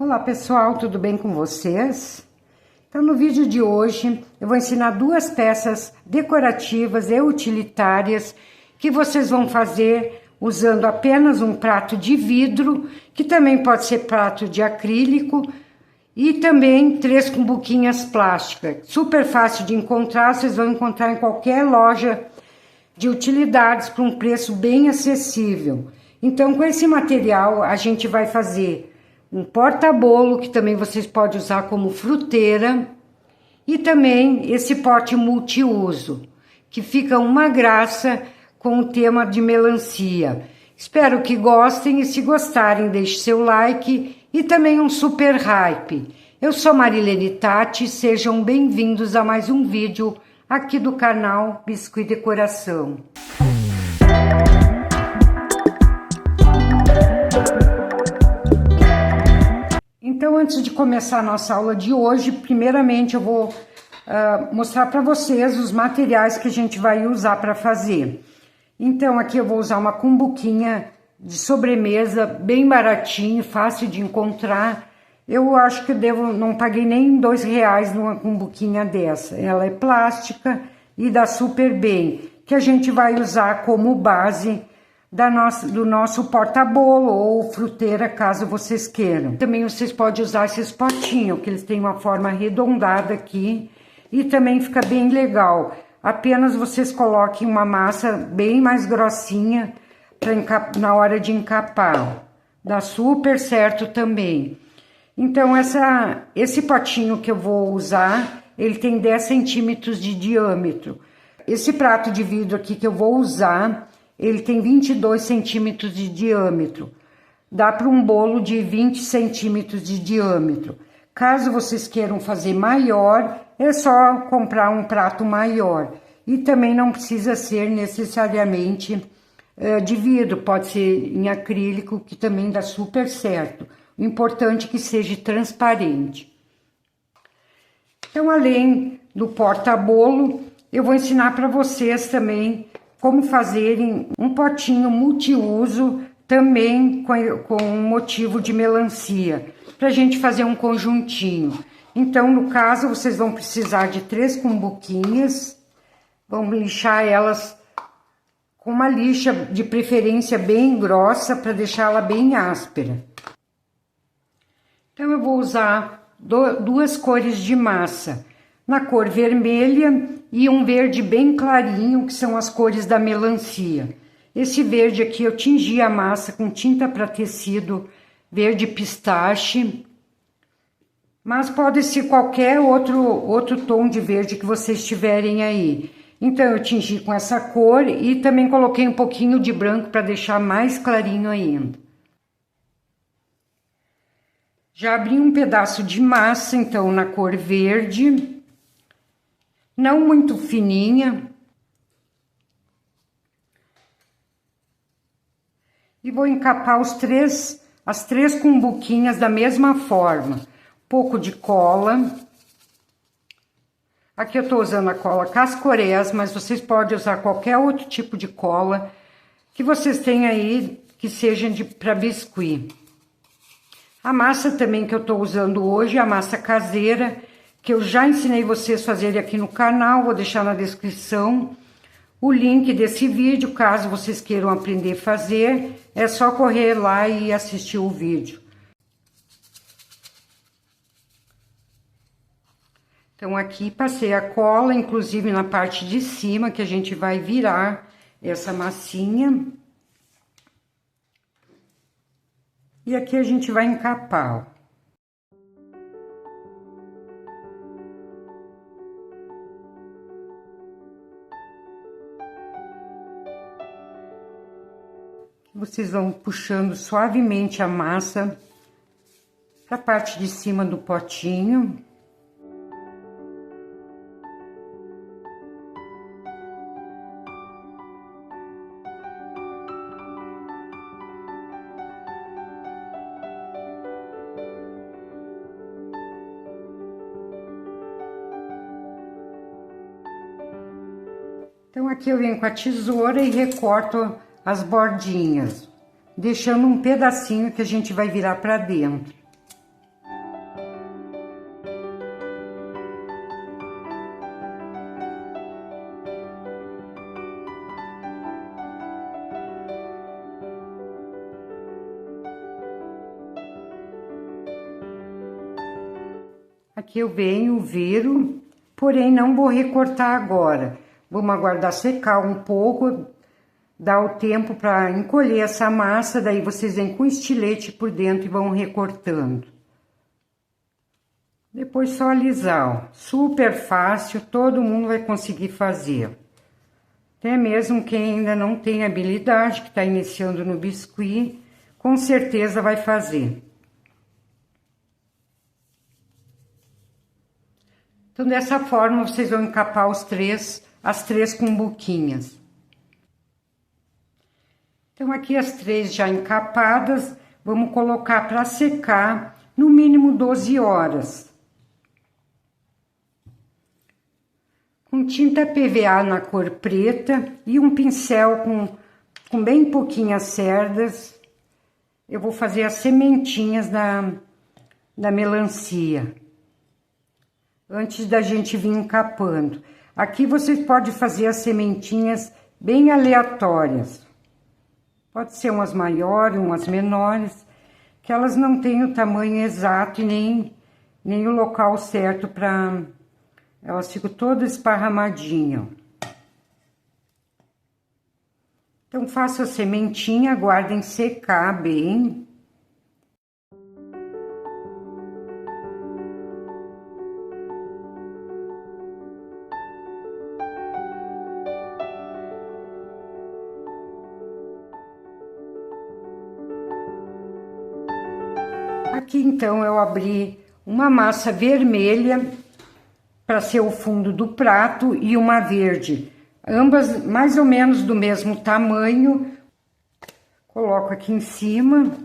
Olá pessoal, tudo bem com vocês? Então no vídeo de hoje eu vou ensinar duas peças decorativas e utilitárias que vocês vão fazer usando apenas um prato de vidro, que também pode ser prato de acrílico, e também 3 cumbuquinhas plásticas. Super fácil de encontrar, vocês vão encontrar em qualquer loja de utilidades por um preço bem acessível. Então com esse material a gente vai fazer um porta-bolo, que também vocês podem usar como fruteira, e também esse pote multiuso, que fica uma graça com o tema de melancia. Espero que gostem e se gostarem deixe seu like e também um super hype. Eu sou Marilene Tati, sejam bem-vindos a mais um vídeo aqui do canal Biscuit Decoração. Então, antes de começar a nossa aula de hoje, primeiramente eu vou mostrar para vocês os materiais que a gente vai usar para fazer. Então, aqui eu vou usar uma cumbuquinha de sobremesa, bem baratinho, fácil de encontrar. Eu acho que não paguei nem R$2 numa cumbuquinha dessa. Ela é plástica e dá super bem, que a gente vai usar como base do nosso porta-bolo ou fruteira, caso vocês queiram. Também vocês podem usar esses potinhos, que eles têm uma forma arredondada aqui e também fica bem legal. Apenas vocês coloquem uma massa bem mais grossinha na hora de encapar. Dá super certo também. Então esse potinho que eu vou usar, ele tem 10 centímetros de diâmetro. Esse prato de vidro aqui que eu vou usar, ele tem 22 centímetros de diâmetro. Dá para um bolo de 20 centímetros de diâmetro. Caso vocês queiram fazer maior, é só comprar um prato maior. E também não precisa ser necessariamente de vidro, pode ser em acrílico, que também dá super certo. O importante é que seja transparente. Então, além do porta-bolo, eu vou ensinar para vocês também como fazerem um potinho multiuso, também com motivo de melancia, para a gente fazer um conjuntinho. Então, no caso, vocês vão precisar de 3 cumbuquinhas, vamos lixar elas com uma lixa, de preferência bem grossa, para deixá-la bem áspera. Então, eu vou usar 2 cores de massa, na cor vermelha e um verde bem clarinho, que são as cores da melancia. Esse verde aqui eu tingi a massa com tinta para tecido verde pistache, mas pode ser qualquer outro tom de verde que vocês tiverem aí. Então eu tingi com essa cor e também coloquei um pouquinho de branco para deixar mais clarinho ainda. Já abri um pedaço de massa, então, na cor verde, não muito fininha. E vou encapar as três cumbuquinhas da mesma forma. Um pouco de cola. Aqui eu tô usando a cola Cascorés, mas vocês podem usar qualquer outro tipo de cola que vocês tenham aí, que seja para biscuit. A massa também que eu tô usando hoje é a massa caseira, que eu já ensinei vocês a fazerem aqui no canal, vou deixar na descrição o link desse vídeo, caso vocês queiram aprender a fazer, é só correr lá e assistir o vídeo. Então aqui passei a cola, inclusive na parte de cima, que a gente vai virar essa massinha. E aqui a gente vai encapar, ó. Vocês vão puxando suavemente a massa para a parte de cima do potinho. Então aqui eu venho com a tesoura e recorto as bordinhas, deixando um pedacinho que a gente vai virar para dentro. Aqui eu venho, viro, porém não vou recortar agora. Vamos aguardar secar um pouco, dar o tempo para encolher essa massa, daí vocês vêm com estilete por dentro e vão recortando. Depois só alisar, ó. Super fácil, todo mundo vai conseguir fazer. Até mesmo quem ainda não tem habilidade, que está iniciando no biscuit, com certeza vai fazer. Então, dessa forma, vocês vão encapar as três cumbuquinhas. Então, aqui as três já encapadas, vamos colocar para secar no mínimo 12 horas. Com tinta PVA na cor preta e um pincel com bem pouquinhas cerdas, eu vou fazer as sementinhas da melancia, antes da gente vir encapando. Aqui vocês podem fazer as sementinhas bem aleatórias. Pode ser umas maiores, umas menores, que elas não têm o tamanho exato e nem o local certo para... Elas ficam todas esparramadinhas. Então, faço a sementinha, aguardem secar bem. Aqui, então, eu abri uma massa vermelha para ser o fundo do prato e uma verde, ambas mais ou menos do mesmo tamanho. Coloco aqui em cima.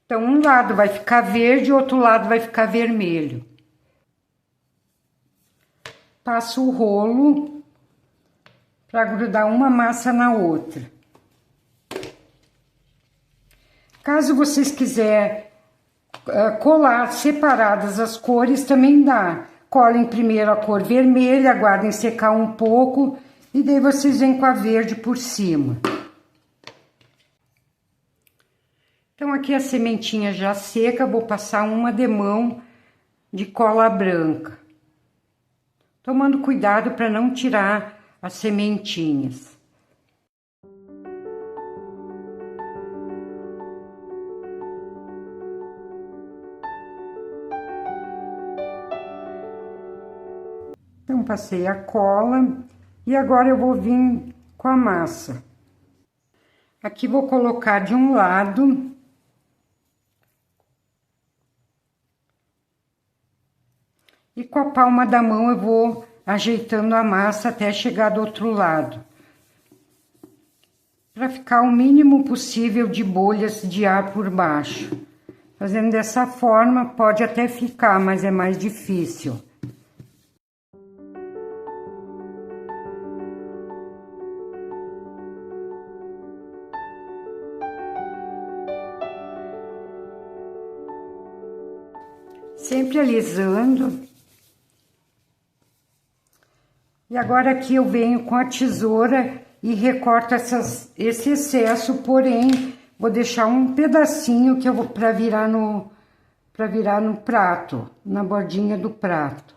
Então, um lado vai ficar verde, o outro lado vai ficar vermelho. Passo o rolo para grudar uma massa na outra. Caso vocês quiserem colar separadas as cores, também dá. Colhem primeiro a cor vermelha, aguardem secar um pouco e daí vocês vêm com a verde por cima. Então, aqui a sementinha já seca, vou passar uma demão de cola branca. Tomando cuidado para não tirar as sementinhas. Então, passei a cola e agora eu vou vir com a massa. Aqui vou colocar de um lado. E com a palma da mão eu vou ajeitando a massa até chegar do outro lado. Para ficar o mínimo possível de bolhas de ar por baixo. Fazendo dessa forma pode até ficar, mas é mais difícil. Sempre alisando. E agora aqui eu venho com a tesoura e recorto esse excesso, porém, vou deixar um pedacinho que eu vou para virar no prato, na bordinha do prato.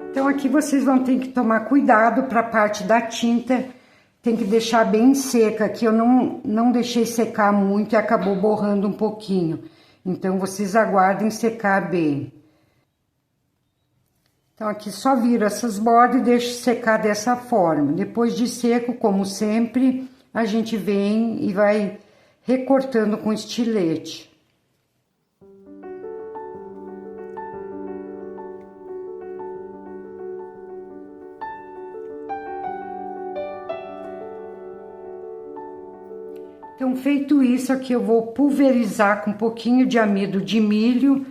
Então, aqui vocês vão ter que tomar cuidado para a parte da tinta, tem que deixar bem seca, que eu não deixei secar muito e acabou borrando um pouquinho. Então, vocês aguardem secar bem. Então, aqui só viro essas bordas e deixo secar dessa forma. Depois de seco, como sempre, a gente vem e vai recortando com estilete. Então, feito isso, aqui eu vou pulverizar com um pouquinho de amido de milho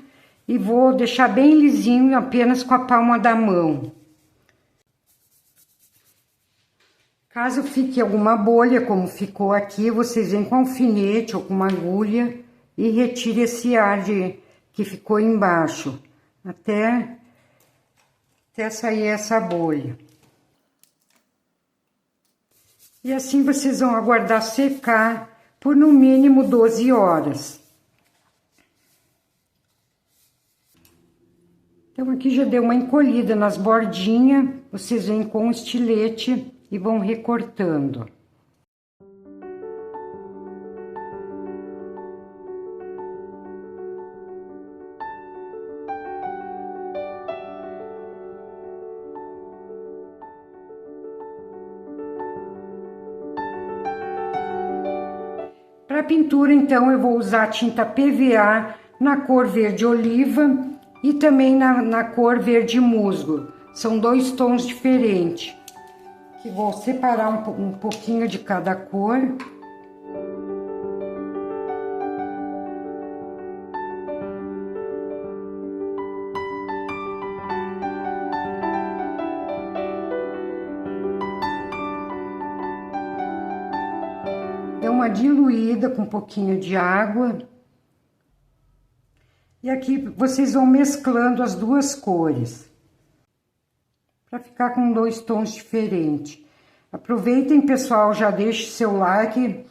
e vou deixar bem lisinho apenas com a palma da mão. Caso fique alguma bolha, como ficou aqui, vocês vêm com alfinete ou com uma agulha e retire esse ar que ficou embaixo, até sair essa bolha. E assim vocês vão aguardar secar por no mínimo 12 horas. Então aqui já deu uma encolhida nas bordinhas, vocês vêm com o estilete e vão recortando. Para pintura, então, eu vou usar a tinta PVA na cor verde oliva e também na cor verde musgo. São dois tons diferentes. Que vou separar um pouquinho de cada cor. Deu uma diluída com um pouquinho de água. E aqui vocês vão mesclando as duas cores, para ficar com dois tons diferentes. Aproveitem, pessoal, já deixe seu like,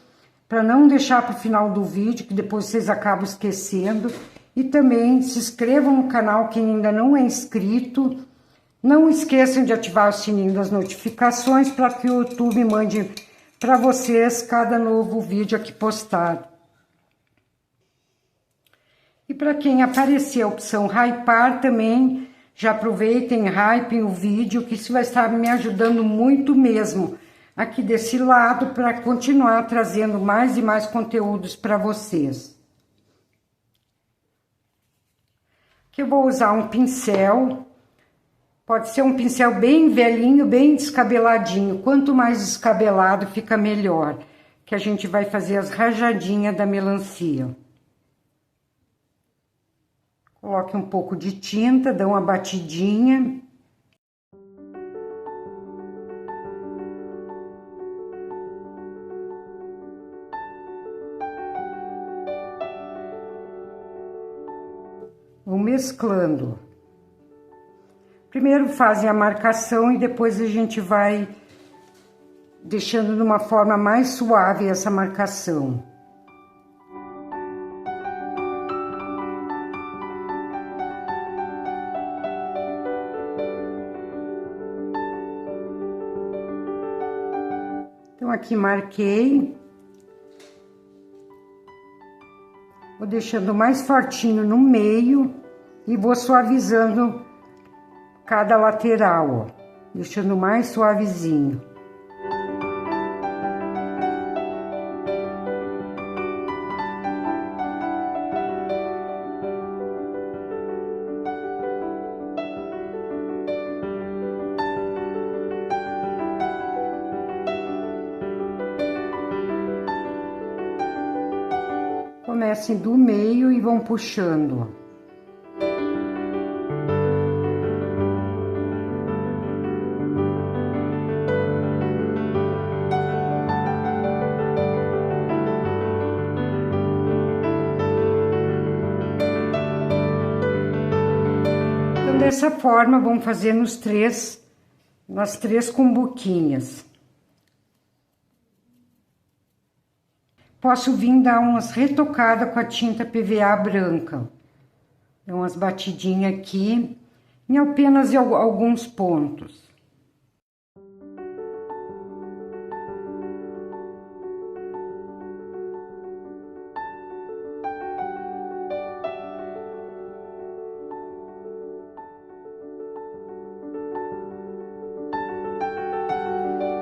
para não deixar para o final do vídeo, que depois vocês acabam esquecendo. E também se inscrevam no canal quem ainda não é inscrito. Não esqueçam de ativar o sininho das notificações, para que o YouTube mande para vocês cada novo vídeo aqui postado. E para quem aparecer a opção hypar também, já aproveitem, hypem o vídeo, que isso vai estar me ajudando muito mesmo aqui desse lado, para continuar trazendo mais e mais conteúdos para vocês. Aqui eu vou usar um pincel, pode ser um pincel bem velhinho, bem descabeladinho. Quanto mais descabelado fica melhor, que a gente vai fazer as rajadinhas da melancia. Coloque um pouco de tinta, dá uma batidinha. Vou mesclando. Primeiro fazem a marcação e depois a gente vai deixando de uma forma mais suave essa marcação. Então, aqui marquei. Vou deixando mais fortinho no meio e vou suavizando cada lateral, ó. Deixando mais suavezinho. Comecem do meio e vão puxando. Então, dessa forma, vamos fazer nas três cumbuquinhas. Posso vir dar umas retocadas com a tinta PVA branca. Dá umas batidinhas aqui, em apenas alguns pontos.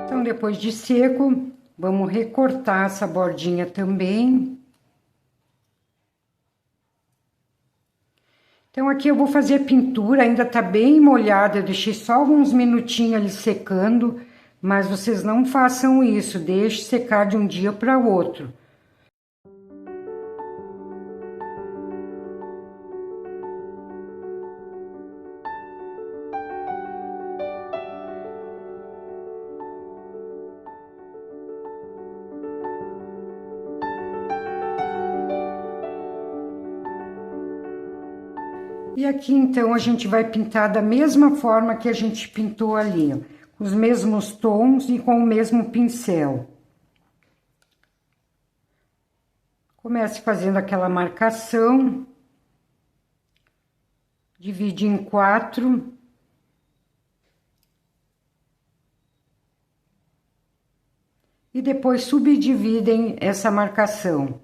Então, depois de seco, vamos recortar essa bordinha também. Então, aqui eu vou fazer a pintura, ainda tá bem molhada, eu deixei só uns minutinhos ali secando, mas vocês não façam isso, deixe secar de um dia para outro. E aqui, então, a gente vai pintar da mesma forma que a gente pintou ali, ó, com os mesmos tons e com o mesmo pincel. Comece fazendo aquela marcação. Divide em 4. E depois subdividem essa marcação.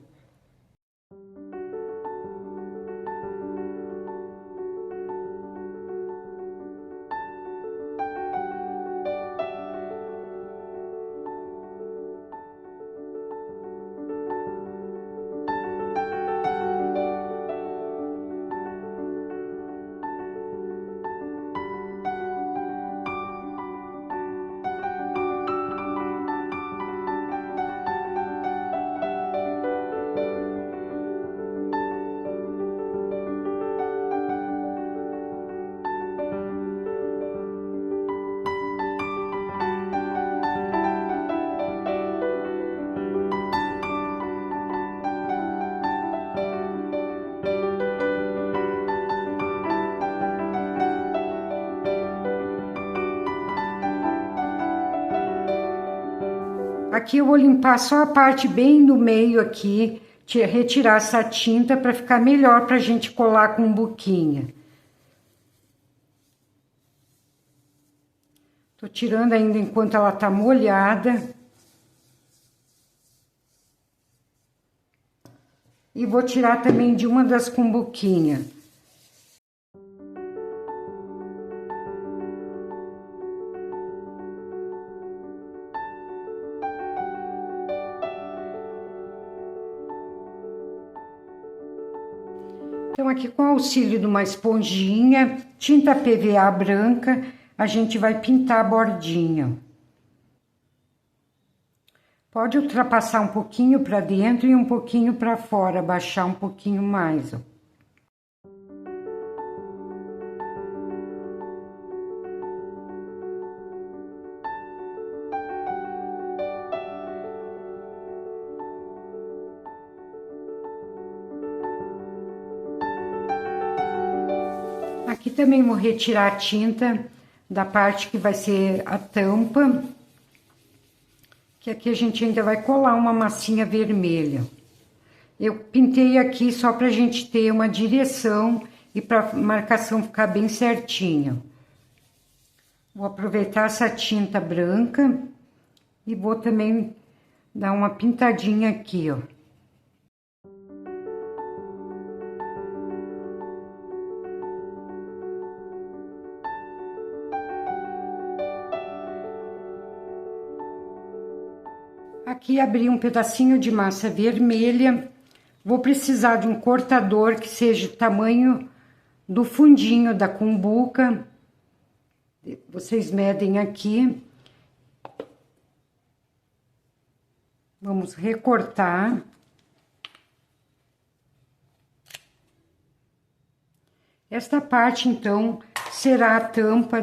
Aqui eu vou limpar só a parte bem do meio aqui, retirar essa tinta para ficar melhor para a gente colar com buquinha. Tô tirando ainda enquanto ela tá molhada. E vou tirar também de uma das cumbuquinhas. Então, aqui com o auxílio de uma esponjinha, tinta PVA branca, a gente vai pintar a bordinha. Pode ultrapassar um pouquinho para dentro e um pouquinho para fora, baixar um pouquinho mais, ó. Aqui também vou retirar a tinta da parte que vai ser a tampa, que aqui a gente ainda vai colar uma massinha vermelha. Eu pintei aqui só pra gente ter uma direção e pra marcação ficar bem certinha. Vou aproveitar essa tinta branca e vou também dar uma pintadinha aqui, ó. Aqui abri um pedacinho de massa vermelha. Vou precisar de um cortador que seja o tamanho do fundinho da cumbuca. Vocês medem aqui. Vamos recortar. Esta parte, então, será a tampa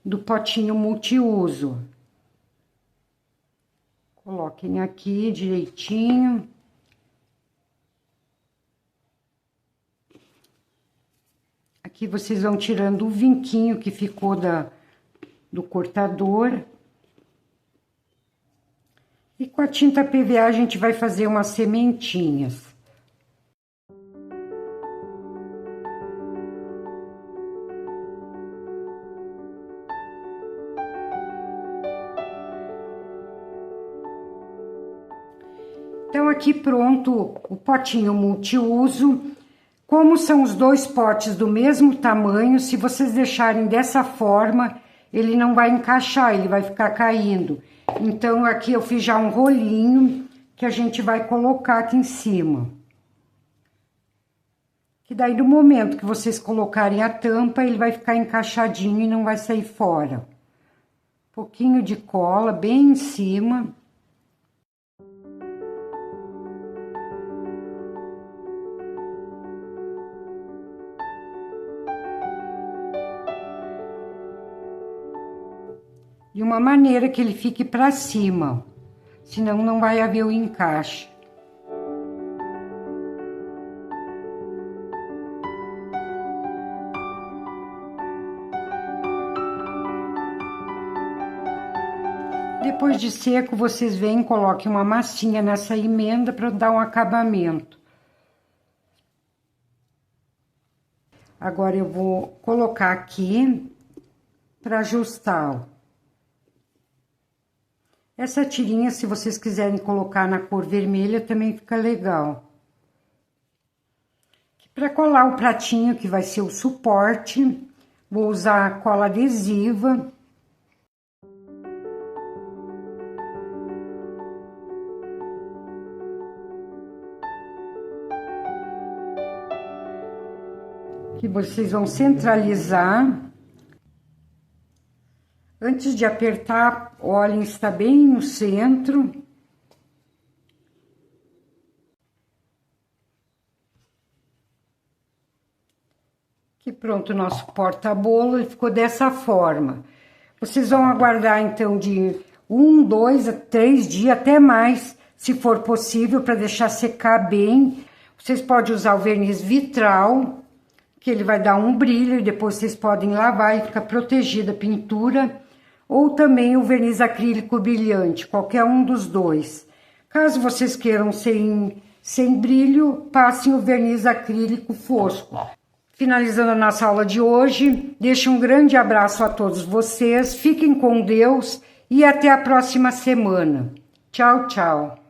do potinho multiuso. Coloquem aqui direitinho. Aqui vocês vão tirando o vinquinho que ficou do cortador. E com a tinta PVA a gente vai fazer umas sementinhas. Então, aqui pronto o potinho multiuso. Como são os dois potes do mesmo tamanho, se vocês deixarem dessa forma, ele não vai encaixar, ele vai ficar caindo. Então, aqui eu fiz já um rolinho que a gente vai colocar aqui em cima. Que daí, no momento que vocês colocarem a tampa, ele vai ficar encaixadinho e não vai sair fora. Um pouquinho de cola bem em cima. De uma maneira que ele fique para cima, senão não vai haver o encaixe. Depois de seco, vocês vêm e coloquem uma massinha nessa emenda para dar um acabamento. Agora eu vou colocar aqui para ajustar, ó. Essa tirinha, se vocês quiserem colocar na cor vermelha, também fica legal. Para colar o pratinho, que vai ser o suporte, vou usar cola adesiva. Que vocês vão centralizar. Antes de apertar, olhem, está bem no centro. Que pronto, o nosso porta-bolo, ele ficou dessa forma. Vocês vão aguardar, então, de 1, 2 a 3 dias, até mais, se for possível, para deixar secar bem. Vocês podem usar o verniz vitral, que ele vai dar um brilho, e depois vocês podem lavar e fica protegida a pintura, ou também o verniz acrílico brilhante, qualquer um dos dois. Caso vocês queiram sem brilho, passem o verniz acrílico fosco. Finalizando a nossa aula de hoje, deixo um grande abraço a todos vocês, fiquem com Deus e até a próxima semana. Tchau, tchau.